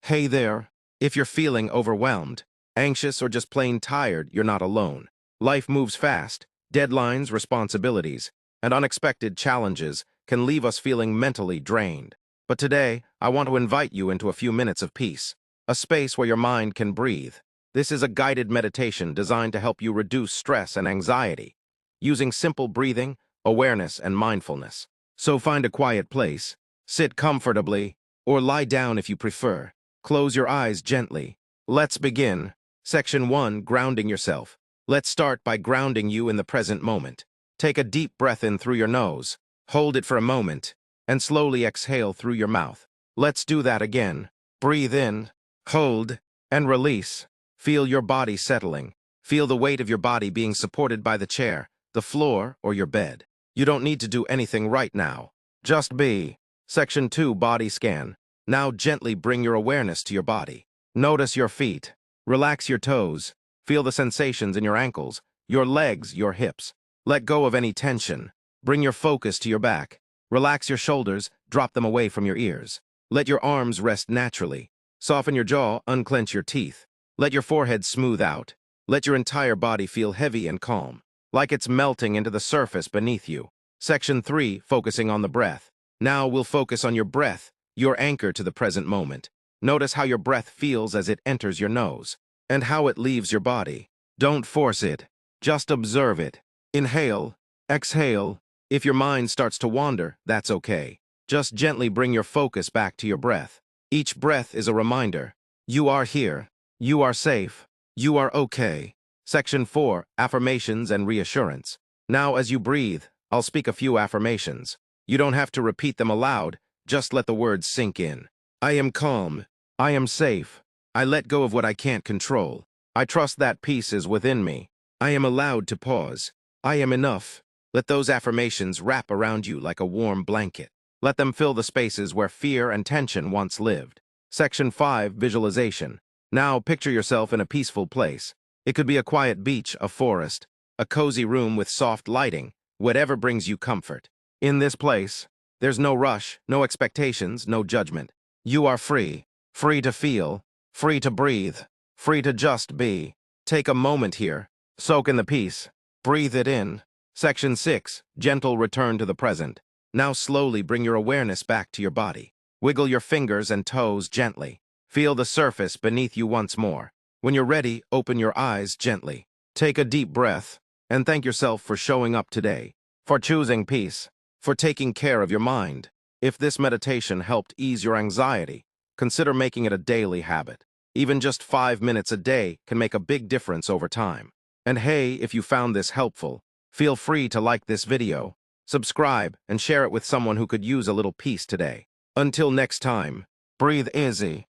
Hey there. If you're feeling overwhelmed, anxious, or just plain tired, you're not alone. Life moves fast. Deadlines, responsibilities, and unexpected challenges can leave us feeling mentally drained. But today, I want to invite you into a few minutes of peace, a space where your mind can breathe. This is a guided meditation designed to help you reduce stress and anxiety, using simple breathing, awareness, and mindfulness. So find a quiet place, sit comfortably, or lie down if you prefer. Close your eyes gently. Let's begin. Section 1. Grounding yourself. Let's start by grounding you in the present moment. Take a deep breath in through your nose, hold it for a moment, and slowly exhale through your mouth. Let's do that again. Breathe in, hold, and release. Feel your body settling. Feel the weight of your body being supported by the chair, the floor, or your bed. You don't need to do anything right now. Just be. Section 2. Body scan. Now gently bring your awareness to your body. Notice your feet. Relax your toes. Feel the sensations in your ankles, your legs, your hips. Let go of any tension. Bring your focus to your back. Relax your shoulders, drop them away from your ears. Let your arms rest naturally. Soften your jaw, unclench your teeth. Let your forehead smooth out. Let your entire body feel heavy and calm, like it's melting into the surface beneath you. Section 3. Focusing on the breath. Now we'll focus on your breath, your anchor to the present moment. Notice how your breath feels as it enters your nose, and how it leaves your body. Don't force it. Just observe it. Inhale, exhale. If your mind starts to wander, that's okay. Just gently bring your focus back to your breath. Each breath is a reminder. You are here. You are safe. You are okay. Section 4. Affirmations and reassurance. Now as you breathe, I'll speak a few affirmations. You don't have to repeat them aloud. Just let the words sink in. I am calm. I am safe. I let go of what I can't control. I trust that peace is within me. I am allowed to pause. I am enough. Let those affirmations wrap around you like a warm blanket. Let them fill the spaces where fear and tension once lived. Section 5. Visualization. Now picture yourself in a peaceful place. It could be a quiet beach, a forest, a cozy room with soft lighting, whatever brings you comfort. In this place, there's no rush, no expectations, no judgment. You are free. Free to feel, free to breathe, free to just be. Take a moment here. Soak in the peace. Breathe it in. Section 6. Gentle return to the present. Now slowly bring your awareness back to your body. Wiggle your fingers and toes gently. Feel the surface beneath you once more. When you're ready, open your eyes gently. Take a deep breath, and thank yourself for showing up today, for choosing peace, for taking care of your mind. If this meditation helped ease your anxiety, consider making it a daily habit. Even just 5 minutes a day can make a big difference over time. And hey, if you found this helpful, feel free to like this video, subscribe, and share it with someone who could use a little peace today. Until next time, breathe easy.